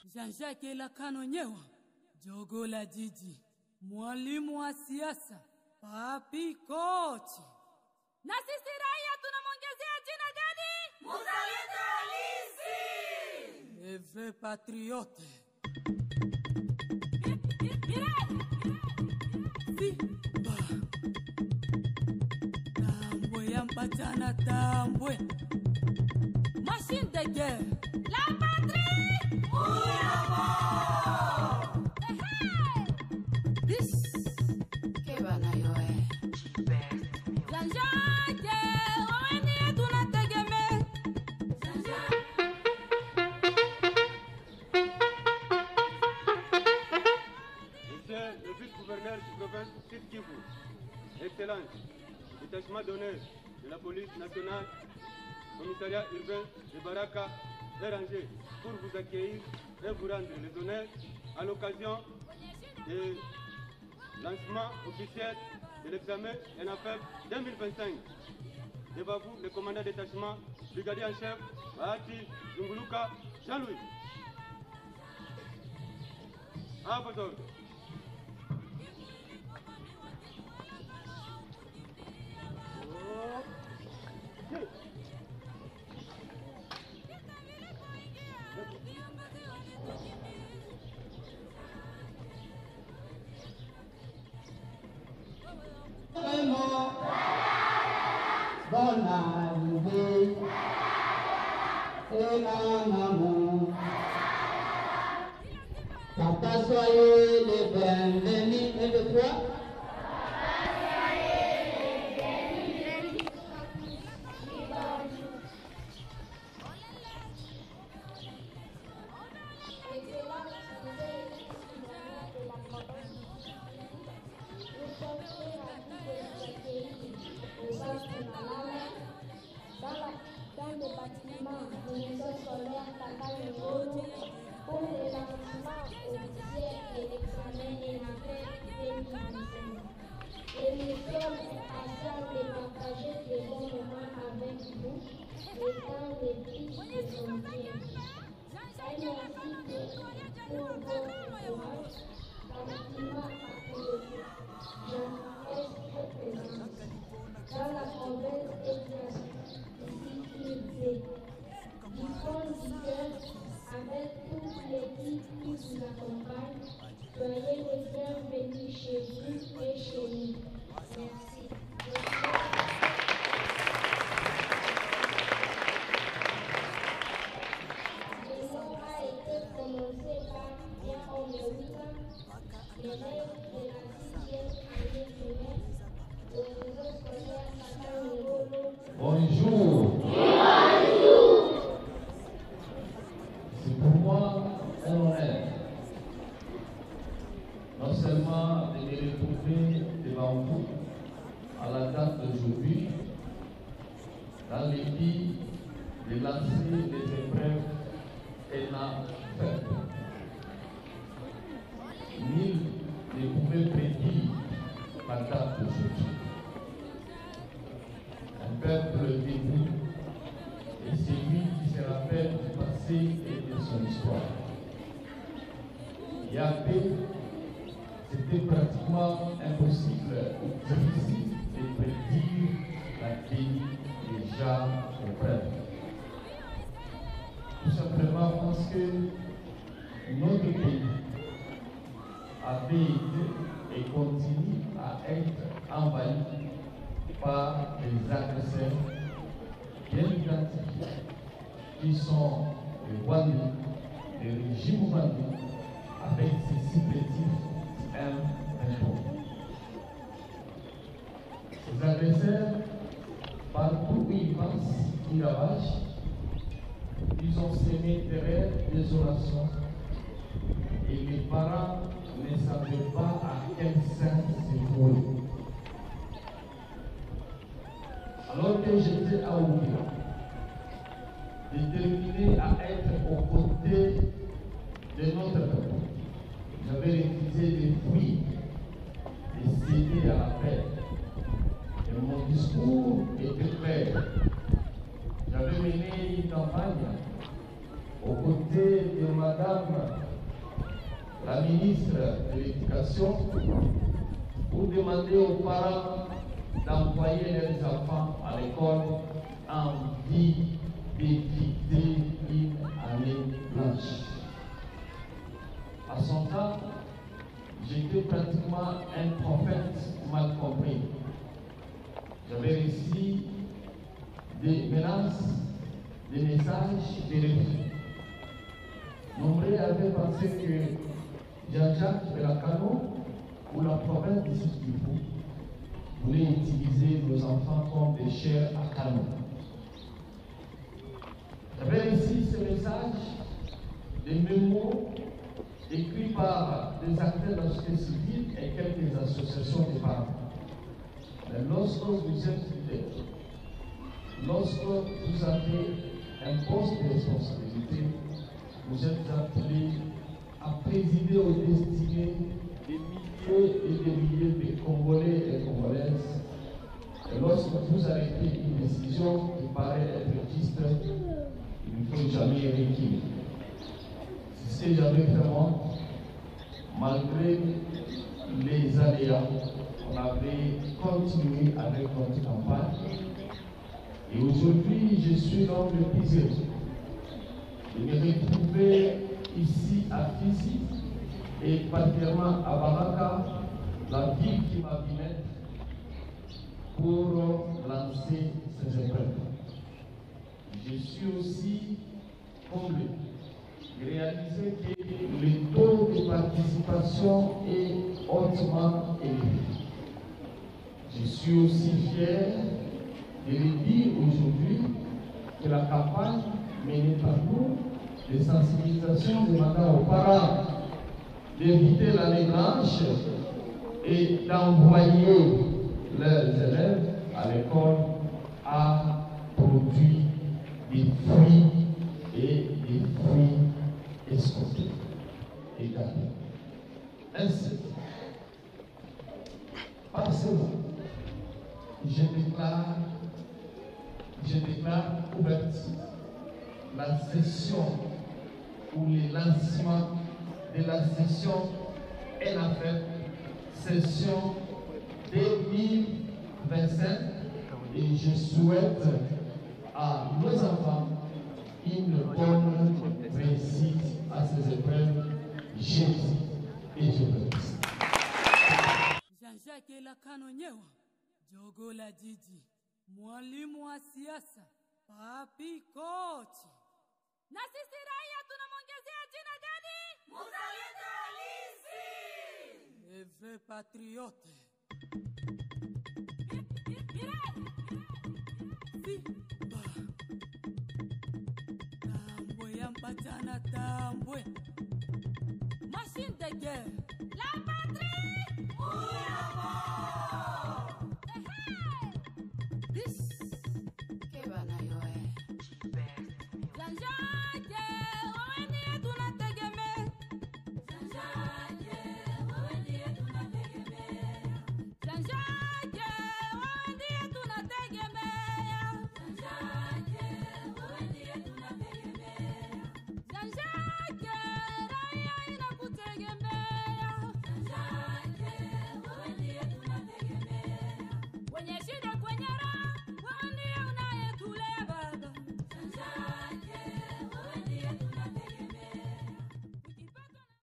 Jean-Jacques Elakano Nyewa, jogo la jiji, mwalimu wa siasa, papi kochi. Na sisi raia tunamwongezea jina gani? Mzalendo halisi. Le vrai patriote. Simba. Tambwe yampatana tambwe. Machine de guerre. La patrie. This. Que van a yoe. Jean-Jacques, oweni tunategeme. Monsieur le vice-gouverneur du province Sud Kivu, Excellence, détachement d'honneur de la police nationale, commissariat urbain de Baraka est rangé pour vous accueillir et vous rendre les honneurs à l'occasion du lancement officiel de l'examen NAFEP 2025. Devant vous, le commandant détachement, brigadier en chef, Bahati Zunguluka Jean-Louis. À vos ordres. Bonne arrivée et en amour. Papa, soyez les bienvenus et de toi. Dans le bâtiment de l'école scolaire Takayoro pour le lancement officiel de l'examen NAFEP 2025. Et nous sommes impatients de partager de bons moments avec vous et dans les pistes de frontières. Et merci pour votre courage, bâtiment patriotique. Jean est présent dans la province éclairée. Du fond du cœur, avec toute l'équipe qui vous accompagne, soyez les bienvenus chez vous et chez nous. Merci. Le nom a été prononcé par Pierre Omerika, l'élève de la 6e année primaire au réseau scolaire Takayoro. Bonjour. C'est pour moi un honneur, non seulement de me retrouver devant vous à la date d'aujourd'hui, dans le but de lancer les épreuves NAFEP. Nul ne pouvait prédire la date d'aujourd'hui. Un peuple debout et celui qui se rappelle du passé et de son histoire. Yahvé, c'était pratiquement impossible ou difficile de prédire la vie déjà auprès. Tout simplement parce que notre pays avait été et continue à être envahi par des agresseurs bien identifiés qui sont les Rwandais, les régimes rwandais avec ces supplétifs M23. Ces agresseurs, partout où ils passent, ils ravagent, ils ont semé terreur, désolation, et les parents ne savaient pas à quel sein se vouer. Alors que j'étais à Ouvira, déterminé à être aux côtés de notre peuple, j'avais refusé de fuir et céder à la paix. Et mon discours était clair. J'avais mené une campagne aux côtés de ma Madame la ministre de l'Éducation pour demander aux parents d'envoyer leurs enfants à l'école en vue d'éviter une année blanche. À son temps, j'étais pratiquement un prophète mal compris. J'avais reçu des menaces, des messages, des refus. Nombreux avaient pensé que Jean-Jacques Belacano ou la province de Sud-Kivu voulait utiliser nos enfants comme des chairs à canon. J'avais reçu ce message, des mémos écrits par des acteurs de la société civile et quelques associations de parents. Mais lorsque vous êtes leader, lorsque vous avez un poste de responsabilité, vous êtes appelé à présider aux destinées des milliers et des milliers de Congolais et Congolaises. Et lorsque vous arrêtez une décision qui paraît être juste, il ne faut jamais reculer. C'est ce que j'avais fait moi, malgré les aléas. On avait continué avec notre campagne. Et aujourd'hui, je suis l'homme le plus heureux de me retrouver ici à Fizi et particulièrement à Baraka, la ville qui m'a vu naître, pour lancer ces épreuves. Je suis aussi comblé de réaliser que le taux de participation est hautement élevé. Je suis aussi fier de le dire aujourd'hui que la campagne menée par nous de sensibilisation demandant aux parents d'éviter l'année blanche et d'envoyer leurs élèves à l'école a produit des fruits et des fruits escomptés et gardés. Ainsi, par ce mot, je déclare ouverte la session ou le lancement de la session NAFEP, session 2025, et je souhaite à nos enfants une bonne réussite à ces épreuves. Jésus et je vous remercie. Jean-Jacques Elakano Nyewa, Jogo la Jiji, mwalimu wa siasa, papi kochi. Na sisi raia tunamwongezea jina gani? Mzalendo halisi. Le vrai patriote. Simba. Tambwe yampatana tambwe. Machine de guerre. La patrie.